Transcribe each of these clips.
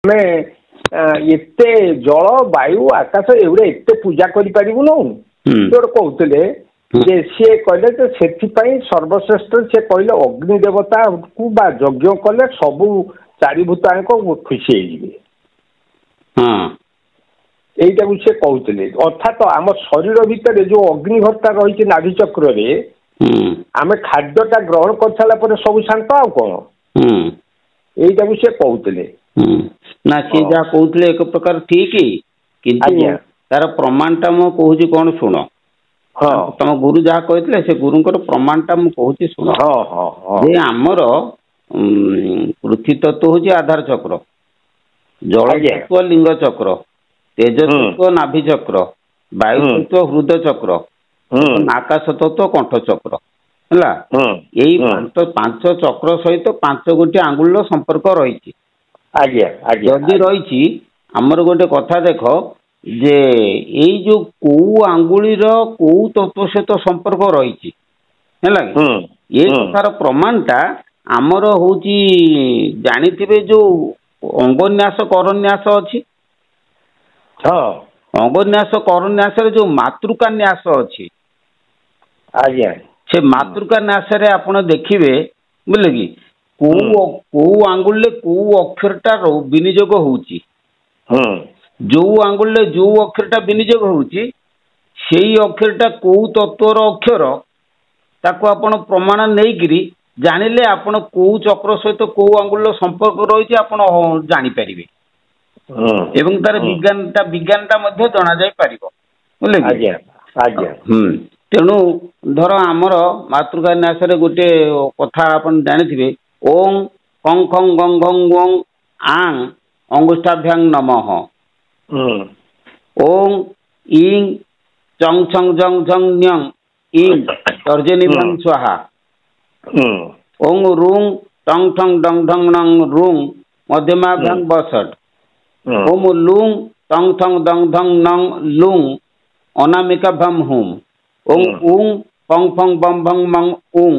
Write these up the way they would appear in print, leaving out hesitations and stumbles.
ଆମେ ଏତେ ଜଳ ବାୟୁ ଆକାଶ ଏଗୁଡା ଏତେ ପୂଜା କରିପାରିବୁନୁ ଗୋଟେ କହୁଥିଲେ ଯେ ସିଏ କହିଲେ ଯେ ସେଥିପାଇଁ ସର୍ବଶ୍ରେଷ୍ଠ ସିଏ କହିଲେ ଅଗ୍ନି ଦେବତାକୁ ବା ଯଜ୍ଞ କଲେ ସବୁ ଚାରିଭୂତାଙ୍କ ଖୁସି ହେଇଯିବେ। এইটাକୁ ସେ କହୁଥିଲେ ଅର୍ଥାତ ଆମ ଶରୀର ଭିତରେ ଯୋଉ ଅଗ୍ନିହତ୍ତା ରହିଛି ନାଭି ଚକ୍ରରେ ଆମେ ଖାଦ୍ୟଟା ଗ୍ରହଣ କରିସାରିଲା ପରେ ସବୁ ଶାନ୍ତ ଆଉ କଣ এইটাକୁ ସେ କହୁଥିଲେ। ନା ସେ ଯାହା କହୁଥିଲେ ଏକ ପ୍ରକାର ଠିକ କିନ୍ତୁ ତାର ପ୍ରମାଣଟା ମୁଁ କହୁଛି କଣ ଶୁଣ। ତମ ଗୁରୁ ଯାହା କହିଥିଲେ ସେ ଗୁରୁଙ୍କର ପ୍ରମାଣଟା ମୁଁ କହୁଛି ଶୁଣ। ଯେ ଆମର ପୃଥ୍ୱୀ ତତ୍ତ୍ୱ ହଉଛି ଆଧାର ଚକ୍ର, ଜଳ ତତ୍ତ୍ୱ ଲିଙ୍ଗ ଚକ୍ର, ତେଜ ତତ୍ତ୍ୱ ନାଭି ଚକ୍ର, ବାୟୁ ତତ୍ତ୍ୱ ହୃଦ ଚକ୍ର, ଆକାଶ ତତ୍ତ୍ୱ କଣ୍ଠ ଚକ୍ର ହେଲା। ଏଇ ପାଞ୍ଚ ଚକ୍ର ସହିତ 5 ଗୋଟି ଆଙ୍ଗୁଳିର ସମ୍ପର୍କ ରହିଛି। ଯଦି ରହିଛି ଆମର ଗୋଟେ କଥା ଦେଖ ଯେ ଏଇ ଯୋଉ କୋଉ ଆଙ୍ଗୁଳିର କୋଉ ତତ୍ତ୍ୱ ସହିତ ସମ୍ପର୍କ ରହିଛି ହେଲା କି ଏ କଥାର ପ୍ରମାଣଟା ଆମର ହଉଛି ଜାଣିଥିବେ ଯୋଉ ଅଙ୍ଗନ୍ୟାସ କରନ୍ୟାସ ଅଛି। ଅଙ୍ଗନ୍ୟାସ କରନ୍ୟାସରେ ଯୋଉ ମାତୃକା ନ୍ୟାସ ଅଛି ସେ ମାତୃକା ନ୍ୟାସରେ ଆପଣ ଦେଖିବେ ବୁଝିଲେ କି କୋଉ ଆଙ୍ଗୁଳିରେ କୋଉ ଅକ୍ଷରଟା ବିନିଯୋଗ ହଉଛି। ଯୋଉ ଆଙ୍ଗୁଳିରେ ଯୋଉ ଅକ୍ଷରଟା ବିନିଯୋଗ ହଉଛି ସେଇ ଅକ୍ଷରଟା କୋଉ ତତ୍ତ୍ୱର ଅକ୍ଷର ତାକୁ ଆପଣ ପ୍ରମାଣ ନେଇକିରି ଜାଣିଲେ ଆପଣ କୋଉ ଚକ୍ର ସହିତ କୋଉ ଆଙ୍ଗୁଳିର ସମ୍ପର୍କ ରହିଛି ଆପଣ ଜାଣିପାରିବେ ଏବଂ ତାର ବିଜ୍ଞାନଟା ମଧ୍ୟ ଜଣାଯାଇ ପାରିବ ବୁଝିଲେ କି। ତେଣୁ ଧର ଆମର ମାତୃକା ନ୍ୟାସରେ ଗୋଟେ କଥା ଆପଣ ଜାଣିଥିବେ ଓଂ କଂ ଖଂ ଗଂ ଘଂ ଓଂ ଆଂ ଅଙ୍ଗୁଷ୍ଠାଭ୍ୟାଂ ନମଃ, ଓଂ ଇଂ ଚଂ ଛଂ ଜଂ ଝଂ ନ୍ୟଂ ଇଂ ତର୍ଜନୀଭ୍ୟାଂ ସ୍ୱାହା, ଓଂ ରୁଂ ଟଂ ଠଂ ଡଂ ଢଂ ନଂ ରୁଂ ମଧ୍ୟମାଭ୍ୟାଂ ବସଟ୍, ଓಂ ଲୁଂ ଟଂ ଠଂ ଡଂ ଢଂ ନଂ ଲୁଂ ଅନାମିକାଭ୍ୟାಂ ହୁମ୍, ଓଂ ଉଂ ଫଂ ଫଂ ବଂ ଭଂ ମଂ ଉଂ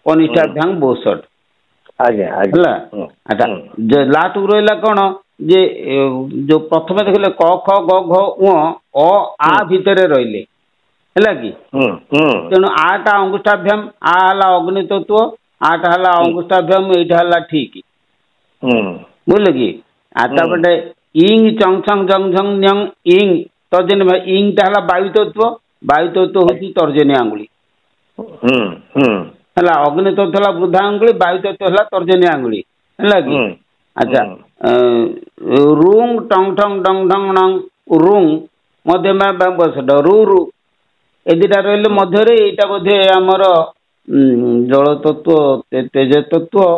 କନିଷ୍ଠାଭ୍ୟାଂ ବୋସଟ୍ ହେଲା। ଆଚ୍ଛା ଲାଷ୍ଟକୁ ରହିଲା କଣ ଯେ ଯୋଉ ପ୍ରଥମେ ଦେଖିଲେ କ ଖ ଗ ଘ ଅ ଆ ଭିତରେ ରହିଲେ ହେଲା କି। ତେଣୁ ଆଟା ଅଙ୍ଗୁଷ୍ଠାଭ୍ୟାମ ଆ ହେଲା ଅଗ୍ନି ତତ୍ତ୍ୱ, ଆଟା ହେଲା ଅଙ୍ଗୁଷ୍ଠାଭ୍ୟାମ ଏଇଟା ହେଲା ଠିକ ବୁଝିଲେ କି। ତାପରେ ଇଂ ଚଂ ଛଂ ଜଂ ଝଂ ନ୍ୟଂ ଇଂ ତର୍ଜନୀ ଇଂଟା ହେଲା ବାୟୁ ତତ୍ତ୍ୱ, ବାୟୁ ତତ୍ତ୍ୱ ହଉଛି ତର୍ଜନୀ ଆଙ୍ଗୁଳି ହେଲା। ଅଗ୍ନି ତତ୍ତ୍ୱ ହେଲା ବୃଦ୍ଧା ଆଙ୍ଗୁଳି, ବାୟୁ ତତ୍ତ୍ୱ ହେଲା ତର୍ଜନୀ ଆଙ୍ଗୁଳି ହେଲା କି। ଆଚ୍ଛା ରୁଂ ଟଂ ଠଂ ଡଂ ଢଂ ନଂ ରୁଂ ମଧ୍ୟମା ବସଟ ରୁ ରୁ ଏ ଦିଟା ରହିଲେ ମଧ୍ୟରେ ଏଇଟା ବୋଧେ ଆମର ଜଳ ତତ୍ତ୍ୱ, ତେଜ ତତ୍ତ୍ୱ,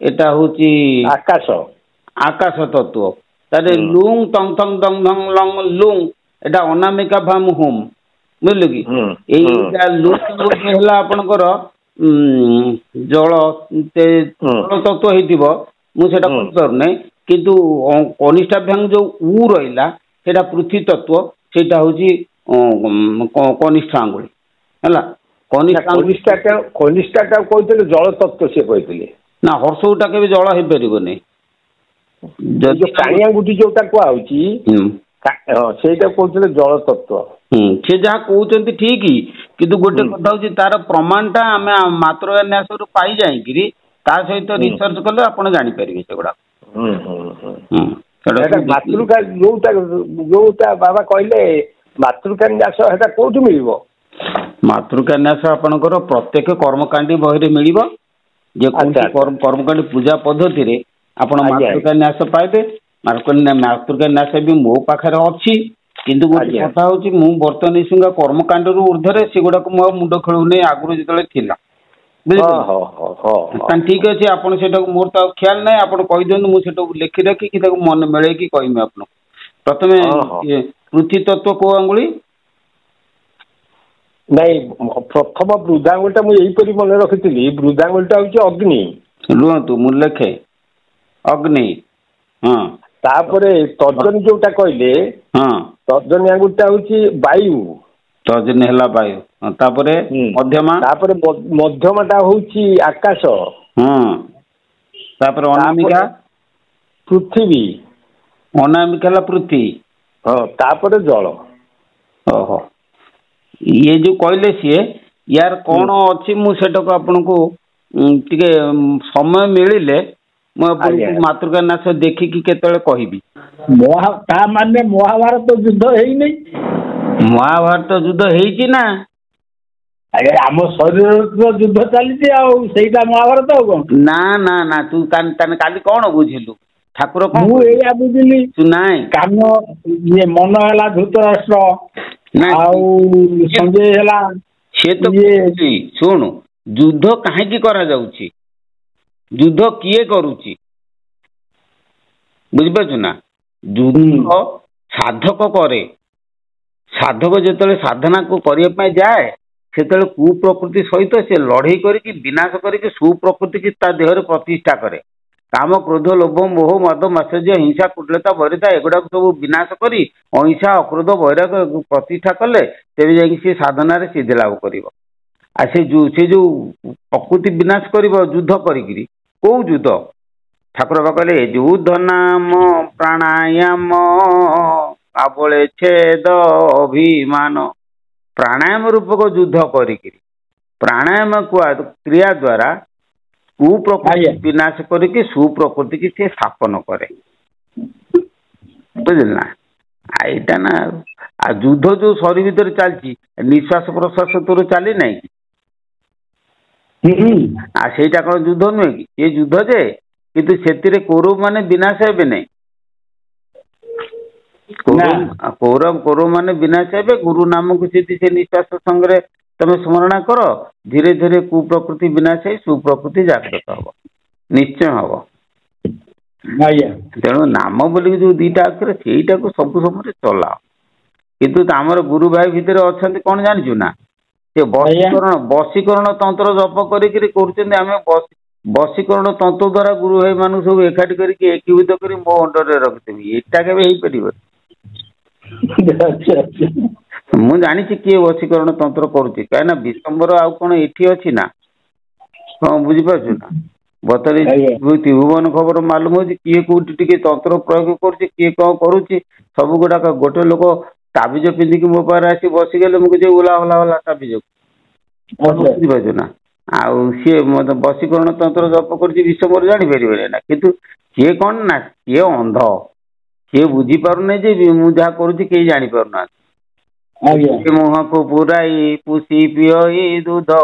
ଏଟା ହଉଛି ଆକାଶ ତତ୍ତ୍ୱ। ତାହେଲେ ଲୁଂ ଟଂ ଠଂ ଡଂ ଢଂ ଲଂ ଲୁଂ ଏଟା ଅନାମିକା ଭାମ ହୁମ୍ ବୁଝିଲେ କି। ଏଇଟା ଲୁଂ ହେଲା ଆପଣଙ୍କର ଜଳ ତତ୍ତ୍ୱ ହେଇଥିବ ମୁଁ ସେଟା କହିପାରୁନାହିଁ କିନ୍ତୁ କନିଷ୍ଠାଭ୍ୟାଂ ଯୋଉ ଉ ରହିଲା ସେଇଟା ପୃଥ୍ୱୀ ତତ୍ତ୍ୱ, ସେଇଟା ହଉଛି କନିଷ୍ଠ ଆଙ୍ଗୁଳି ହେଲା। କନିଷ୍ଠା କହିଥିଲେ ଜଳ ତତ୍ତ୍ୱ ସେ କହିଥିଲେ ନା ହର୍ଷଉଟା କେବେ ଜଳ ହେଇପାରିବନି। ଯଦି ପାଣି ଆଙ୍ଗୁଠି ଯୋଉଟା କୁହାହଉଛି ସେଇଟା କହୁଥିଲେ ଜଳ ତତ୍ତ୍ୱ। ସେ ଯାହା କହୁଛନ୍ତି ଠିକ କିନ୍ତୁ ଗୋଟେ କଥା ହଉଛି ତାର ପ୍ରମାଣଟା ଆମେ ମାତୃକା ନ୍ୟାସରୁ ପାଇ ଯାଇକିରି ତା ସହିତ ରିସର୍ଚ୍ଚ କଲେ ଆପଣ ଜାଣିପାରିବେ ସେଗୁଡା। ମାତୃକା ଯୋଉଟା ବାବା କହିଲେ ମାତୃକା ନ୍ୟାସ ସେଟା କୋଉଠି ମିଳିବ? ମାତୃକା ନ୍ୟାସ ଆପଣଙ୍କର ପ୍ରତ୍ୟେକ କର୍ମକାଣ୍ଡୀ ବହିରେ ମିଳିବ। ଯେକୌଣସି କର୍ମକାଣ୍ଡୀ ପୂଜା ପଦ୍ଧତିରେ ଆପଣ ମାତୃକା ନ୍ୟାସ ପାଇବେ। ମାତୃକା ନ୍ୟାସ ବି ମୋ ପାଖରେ ଅଛି କିନ୍ତୁ ଗୋଟେ କଥା ହଉଛି ମୁଁ ବର୍ତ୍ତମାନ ଏସୁଙ୍ଗା କର୍ମକାଣ୍ଡରୁ ଉର୍ଦ୍ଧ୍ୱରେ ସେଗୁଡାକୁ ମୋ ମୁଣ୍ଡ ଖେଳୁନି ଆଗରୁ ଯେତେବେଳେ ଥିଲା ବୁଝିଲେ। ଠିକ ଅଛି ଆପଣ ସେଟାକୁ ମୋର ତ ଖିଆଲ ନାହିଁ ଆପଣ କହିଦିଅନ୍ତୁ ମୁଁ ସେଟାକୁ ଲେଖି ରଖିକି ତାକୁ ମନେ ମିଳେଇକି କହିବି ଆପଣଙ୍କୁ। ପ୍ରଥମେ ପୃଥ୍ୱୀ ତତ୍ତ୍ୱ କୋଉ ଆଙ୍ଗୁଳି? ନାଇଁ ପ୍ରଥମ ବୃଦ୍ଧାଙ୍ଗୁଳିଟା ମୁଁ ଏଇପରି ମନେ ରଖିଥିଲି ବୃଦ୍ଧାଙ୍ଗୁଳିଟା ହଉଛି ଅଗ୍ନି। ରୁହନ୍ତୁ ମୁଁ ଲେଖେ ଅଗ୍ନି। ତାପରେ ତର୍ଜନୀ ଯୋଉଟା କହିଲେ ତର୍ଜନୀ ଆଙ୍ଗୁଳିଟା ହଉଛି ବାୟୁ। ତର୍ଜନୀ ହେଲା ବାୟୁ। ତାପରେ ମଧ୍ୟମା? ତାପରେ ମଧ୍ୟମାଟା ହଉଛି ଆକାଶ। ତାପରେ ଅନାମିକା? ପୃଥିବୀ। ଅନାମିକା ହେଲା ପୃଥ୍ୱୀ। ହଁ ତାପରେ ଜଳ। ଓହୋ ଇଏ ଯୋଉ କହିଲେ ସିଏ ୟାର କଣ ଅଛି ମୁଁ ସେଟାକୁ ଆପଣଙ୍କୁ ଟିକେ ସମୟ ମିଳିଲେ ମୁଁ ଆପଣଙ୍କୁ ମାତୃକା ନାଶ ଦେଖିକି କେତେବେଳେ କହିବି। ତା ମାନେ ମହାଭାରତ ଯୁଦ୍ଧ ହେଇନି? ମହାଭାରତ ଯୁଦ୍ଧ ହେଇଛି ନା। ଆଜ୍ଞା ଆମ ଶରୀରରେ ଯୁଦ୍ଧ ଚାଲିଛି ଆଉ ସେଇଟା ମହାଭାରତ ଆଉ କଣ? ନା ନା ନା ତୁ ତାହେଲେ କାଲି କଣ ବୁଝିଲୁ? ଠାକୁର କଣ ମୁଁ ଏଇଆ ବୁଝିଲି ନାଇଁ କାମ ଇଏ ମନ ହେଲା ଧୃତରାଷ୍ଟ୍ର ଆଉ ସଞ୍ଜୟ ହେଲା ସେ ତ ଶୁଣୁ ଯୁଦ୍ଧ କାହିଁକି କରାଯାଉଛି, ଯୁଦ୍ଧ କିଏ କରୁଛି ବୁଝିପାରୁଛୁ ନା? ଯୁଦ୍ଧ ସାଧକ କରେ। ସାଧକ ଯେତେବେଳେ ସାଧନାକୁ କରିବା ପାଇଁ ଯାଏ ସେତେବେଳେ କୁପ୍ରକୃତି ସହିତ ସେ ଲଢେଇ କରିକି ବିନାଶ କରିକି ସୁପ୍ରକୃତିକି ତା ଦେହରେ ପ୍ରତିଷ୍ଠା କରେ। କାମ କ୍ରୋଧ ଲୋଭ ମୋହ ମଦ ମାତ୍ସର୍ଯ୍ୟ ହିଂସା କୁଟିଳତା ବୈରିତା ଏଗୁଡାକୁ ସବୁ ବିନାଶ କରି ଅହିଂସା ଅକ୍ରୋଧ ବୈରାଗ ପ୍ରତିଷ୍ଠା କଲେ ତେବେ ଯାଇକି ସେ ସାଧନାରେ ସିଦ୍ଧି ଲାଭ କରିବ। ଆଉ ସେ ଯୋଉ ପ୍ରକୃତି ବିନାଶ କରିବ ଯୁଦ୍ଧ କରିକିରି, କୋଉ ଯୁଦ୍ଧ? ଠାକୁର ବା କହିଲେ ଯୁଦ୍ଧ ନାମ ପ୍ରାଣାୟାମ ଆବଳେ ଛେଦ ଅଭିମାନ। ପ୍ରାଣାୟାମ ରୂପକ ଯୁଦ୍ଧ କରିକିରି ପ୍ରାଣାୟାମ କ୍ରିୟା ଦ୍ୱାରା କୁପ୍ରକୃତି ବିନାଶ କରିକି ସୁପ୍ରକୃତି କି ସେ ସ୍ଥାପନ କରେ। ବୁଝିଲ ନା? ଏଇଟା ନା ଆଉ ଯୁଦ୍ଧ ଯୋଉ ଶରୀର ଭିତରେ ଚାଲିଛି ନିଶ୍ୱାସ ପ୍ରଶ୍ୱାସ ତୋର ଚାଲି ନାହିଁ ଆଉ ସେଇଟା କଣ ଯୁଦ୍ଧ ନୁହେଁ କି? ଏ ଯୁଦ୍ଧ ଯେ କିନ୍ତୁ ସେଥିରେ କୌରବ ମାନେ ବିନାଶ ହେବେ ନାହିଁ। କୌରବ ମାନେ ବିନାଶ ହେବେ। ଗୁରୁ ନାମକୁ ଯଦି ସେ ନିଶ୍ୱାସ ସଙ୍ଗରେ ତମେ ସ୍ମରଣ କର ଧୀରେ ଧୀରେ କୁପ୍ରକୃତି ବିନାଶ ହେଇ ସୁପ୍ରକୃତି ଜାଗ୍ରତ ହବ, ନିଶ୍ଚୟ ହବ। ତେଣୁ ନାମ ବୋଲିକି ଯୋଉ ଦିଟା ଅକ୍ଷର ସେଇଟାକୁ ସବୁ ସମୟରେ ଚଲାଅ। କିନ୍ତୁ ଆମର ଗୁରୁ ଭାଇ ଭିତରେ ଅଛନ୍ତି କଣ ଜାଣିଛୁ ନା? ସେ ବଶୀକରଣ ତନ୍ତ୍ର ଜପ କରିକିରି କରୁଛନ୍ତି। ଆମେ ବଶୀକରଣ ତନ୍ତ୍ର ଦ୍ଵାରା ଗୁରୁ ଭାଇ ମାନଙ୍କୁ ସବୁ ଏକାଠି କରିକି ଏକୀଭୂତ କରି ମୋ ଅଣ୍ଡରରେ ରଖିଦେବି। ଏଇଟା କେବେ ହେଇପାରିବ? ମୁଁ ଜାଣିଛି କିଏ ବଶୀକରଣ ତନ୍ତ୍ର କରୁଛି, କାହିଁକି ନା ବିଶମ୍ବର ଆଉ କଣ ଏଠି ଅଛି ନା? ହଁ ବୁଝିପାରୁଛୁ ନା? ତ୍ରିଭୁବନ ଖବର ମାଲୁମ ହଉଛି କିଏ କୋଉଠି ଟିକେ ତନ୍ତ୍ର ପ୍ରୟୋଗ କରୁଛି, କିଏ କଣ କରୁଛି। ସବୁ ଗୁଡାକ ଗୋଟେ ଲୋକ ତାବିଜ ପିନ୍ଧିକି ମୋ ପାଖରେ ଆସି ବସିଗଲେ ମୁଁ କିଛି ଓଲା ହଲା ହଲା ତାବିଜ ବୁଝିପାରୁଛୁ ନା? ଆଉ ସିଏ ମତେ ବଶୀକରଣ ତନ୍ତ୍ର ଜପ କରୁଛି ବିଶମ୍ବର ଜାଣିପାରିବନି ନା? କିନ୍ତୁ ସିଏ କଣ ନା ସିଏ ଅନ୍ଧ, ସିଏ ବୁଝିପାରୁନି ଯେ ମୁଁ ଯାହା କରୁଛି କେହି ଜାଣିପାରୁନାହାନ୍ତି। ମୁହଁକୁ ପୁରାଇ ପୁଷି ପିଇ ଦୁଧ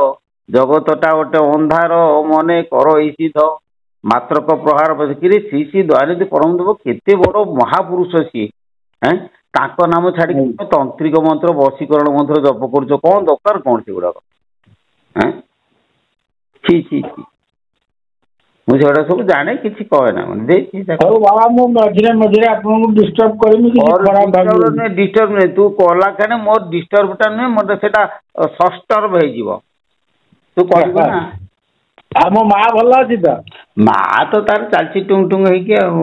ଜଗତଟା ଗୋଟେ ଅନ୍ଧାର ମନେ କର ସିଧ ମାତ୍ରକ ପ୍ରହାର ବସିକିରି ଶ୍ରୀ ଶ୍ରୀ ଦୟାନିଧି ପରମ ଦେବ କେତେ ବଡ ମହାପୁରୁଷ ସିଏ। ତାଙ୍କ ନାମ ଛାଡିକି ତନ୍ତ୍ରିକ ମନ୍ତ୍ର ବଶୀକରଣ ମନ୍ତ୍ର ଜପ କରୁଛ, କଣ ଦରକାର କଣ ସେଗୁଡାକ? ମୁଁ ସେଗୁଡା ସବୁ ଜାଣେ, କିଛି କହେ ନା। ମୁଁ ମଝିରେ ମଝିରେ ଆପଣଙ୍କୁ ଡିଷ୍ଟର୍ବ କରିବି। ଡିଷ୍ଟର୍ବ ନୁହେଁ, ତୁ କଲା କାନେ ମୋର ଡିଷ୍ଟର୍ବ ଟା ନୁହେଁ, ମତେ ସେଟା ସଷ୍ଟର୍ବ ହେଇଯିବ। ତୁ କହିବୁ ନା। ଆଉ ମୋ ମା ଭଲ ଅଛି ତ? ମା ତ ତାର ଚାଲିଛି ଟୁଙ୍ଗ ଟୁଙ୍ଗ ହେଇକି ଆଉ।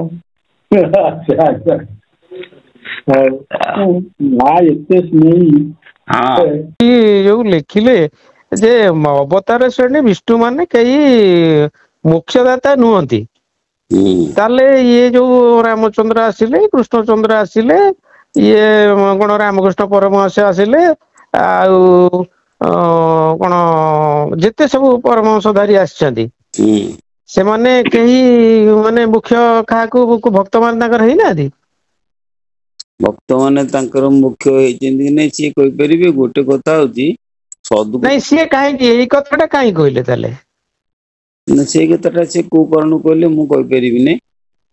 ମା ଏତେ ସ୍ନେହୀ। ଯୋଉ ଲେଖିଲେ ଯେ ଅବତାର ଶ୍ରେଣୀ ବିଷ୍ଣୁ ମାନେ କେହି ମୋକ୍ଷଦାତା ନୁହନ୍ତି, ତାହେଲେ ଇଏ ଯୋଉ ରାମଚନ୍ଦ୍ର ଆସିଲେ, କୃଷ୍ଣଚନ୍ଦ୍ର ଆସିଲେ, ଇଏ କଣ ରାମକୃଷ୍ଣ ପରମହଂସ ଆସିଲେ, ଆଉ କଣ ଯେତେ ସବୁ ପରମହଂସ ଧାରୀ ଆସିଛନ୍ତି ସେମାନେ କେହି ମାନେ ମୁଖ୍ୟ କାହାକୁ ଭକ୍ତ ମାନ ତାଙ୍କର ହେଇନାହାନ୍ତି? ଭକ୍ତ ମାନେ ତାଙ୍କର ମୁଖ୍ୟ ହେଇଛନ୍ତି କି ନାଇଁ ସିଏ କହିପାରିବେ। ଗୋଟେ କଥା ହଉଛି ନାଇଁ ସିଏ କାହିଁକି ଏଇ କଥାଟା କାହିଁ କହିଲେ ତାହେଲେ? ସେଇ କଥାଟା ସେ କୋଉ କାରଣରୁ କହିଲେ ମୁଁ କହିପାରିବିନି।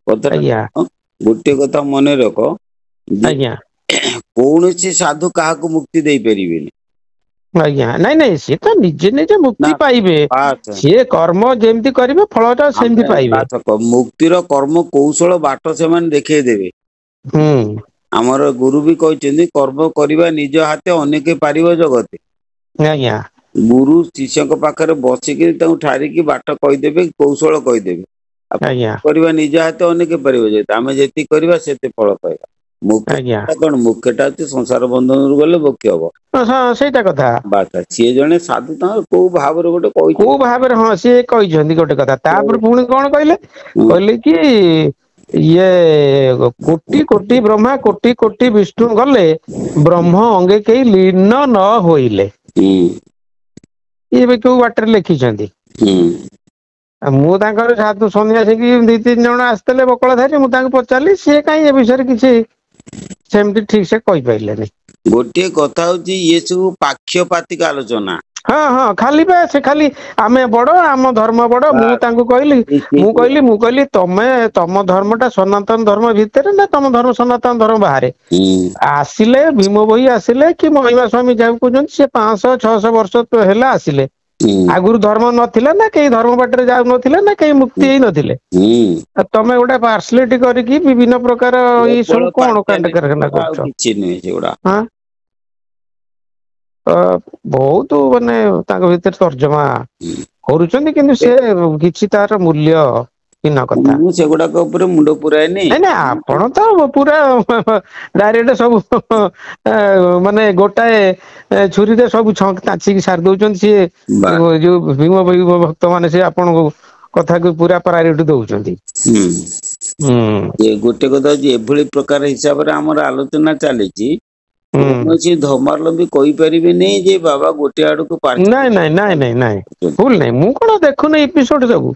କଥାଟା ଗୋଟେ କଥା ମନେ ରଖ ଯେ କୌଣସି ସାଧୁ କାହାକୁ ମୁକ୍ତି ଦେଇପାରିବେନି। ଆଜ୍ଞା ନାଇଁ ନାଇଁ ସିଏ ତ ନିଜେ ନିଜେ ମୁକ୍ତି ପାଇବେ, ସିଏ କର୍ମ ଯେମିତି କରିବେ ଫଳଟା ସେମିତି ପାଇବେ। ମୁକ୍ତିର କର୍ମ କୌଶଳ ବାଟ ସେମାନେ ଦେଖେଇ ଦେବେ। ଆମର ଗୁରୁ ବି କହିଛନ୍ତି କର୍ମ କରିବା ନିଜ ହାତେ ଅନେକେ ପାରିବ ଜଗତେ। ଆଜ୍ଞା। ଗୁରୁ ଶିଷ୍ୟଙ୍କ ପାଖରେ ବସିକିରି ତାଙ୍କୁ ଠାରିକି ବାଟ କହିଦେବେ, କୌଶଳ କହିଦେବେ। କରିବା ନିଜ ହାତେ ଅନେକେ ପାରିବ ଯେ ଆମେ ଯେତିକି କରିବା ସେତେ ଫଳ ପାଇବା। ମୁଖ୍ୟଟା କଣ? ମୁଖ୍ୟଟା ହଉଛି ସଂସାର ବନ୍ଧନରୁ ଗଲେ ମୋକ୍ଷ ହବ। ସେଇଟା କଥା। ସିଏ ଜଣେ ସାଧୁ ତାଙ୍କର କୋଉ ଭାବରେ ଗୋଟେ କୋଉ ଭାବରେ ସିଏ କହିଛନ୍ତି ଗୋଟେ କଥା, ତାପରେ ପୁଣି କଣ କହିଲେ? କହିଲେ କି ଇଏ କୋଟି କୋଟି ବ୍ରହ୍ମା କୋଟି କୋଟି ବିଷ୍ଣୁ ଗଲେ ବ୍ରହ୍ମ ଅଙ୍ଗେ କେହି ଲୀନ ନ ହୋଇଲେ। ଇଏ ବି କୋଉ ବାଟରେ ଲେଖିଛନ୍ତି। ମୁଁ ତାଙ୍କର ସାଧୁ ସନ୍ନ୍ୟାସୀକି 2-3 ଜଣ ଆସିଥିଲେ ବକଳଧାରୀ, ମୁଁ ତାଙ୍କୁ ପଚାରିଲି, ସିଏ କାହିଁ ଏ ବିଷୟରେ କିଛି ସେମିତି ଠିକ ସେ କହିପାରିଲେନି। ଗୋଟିଏ କଥା ହଉଛି ଇଏ ସବୁ ପାକ୍ଷପାତିକ ଆଲୋଚନା। ହଁ ହଁ, ଖାଲି ବା ସେ ଖାଲି ଆମେ ବଡ, ଆମ ଧର୍ମ ବଡ। ମୁଁ ତାଙ୍କୁ କହିଲି ତମେ ତମ ଧର୍ମଟା ସନାତନ ଧର୍ମ ଭିତରେ ନା ତମ ଧର୍ମ ସନାତନ ଧର୍ମ ବାହାରେ? ଆସିଲେ ଭୀମ ଭୋଇ ଆସିଲେ କି ମହିମା ସ୍ୱାମୀ ଯାହାକୁ କହୁଛନ୍ତି, ସେ 500-600 ବର୍ଷ ହେଲା ଆସିଲେ। ଆଗରୁ ଧର୍ମ ନଥିଲା ନା, କେହି ଧର୍ମ ବାଟରେ ଯାଉନଥିଲେ ନା, କେହି ମୁକ୍ତି ହେଇ ନଥିଲେ। ତମେ ଗୋଟେ ପାର୍ସଲିଟି କରିକି ବିଭିନ୍ନ ପ୍ରକାର ଏଇ ସବୁ କଣ କାଣ୍ଡ କାରଖାନା କରୁଛ? ବହୁତ ମାନେ ତାଙ୍କ ଭିତରେ ତର୍ଜମା କରୁଛନ୍ତି, କିନ୍ତୁ ସେ କିଛି ତାର ମୂଲ୍ୟ ହୀନ କଥା। ମୁଁ ସେଗୁଡାକ ଉପରେ ମୁଣ୍ଡ ପୁରାଏନି। ନାଇଁ ନାଇଁ, ଆପଣ ତ ପୁରା ଡାଇରେକ୍ଟ ସବୁ ମାନେ ଗୋଟାଏ ଛୁରୀରେ ସବୁ କାଚିକି ସାରି ଦଉଛନ୍ତି। ସିଏ ଯୋଉ ଭୀମ ଭକ୍ତ ମାନେ ସେ ଆପଣଙ୍କୁ କଥାକୁ ପୁରା ପ୍ରାୟୋରିଟି ଦଉଛନ୍ତି। ଗୋଟେ କଥା ହଉଛି, ଏଭଳି ପ୍ରକାର ହିସାବରେ ଆମର ଆଲୋଚନା ଚାଲିଛି, କୌଣସି ଧର୍ମାବଲମ୍ବୀ କହିପାରିବେନି ଯେ ବାବା ଗୋଟେ ଆଡକୁ ନାଇଁ ନାଇଁ ନାଇଁ ନାଇଁ ନାଇଁ, ଭୁଲ ନାଇଁ। ମୁଁ କଣ ଦେଖୁନି ଏପିସୋଡ ସବୁ।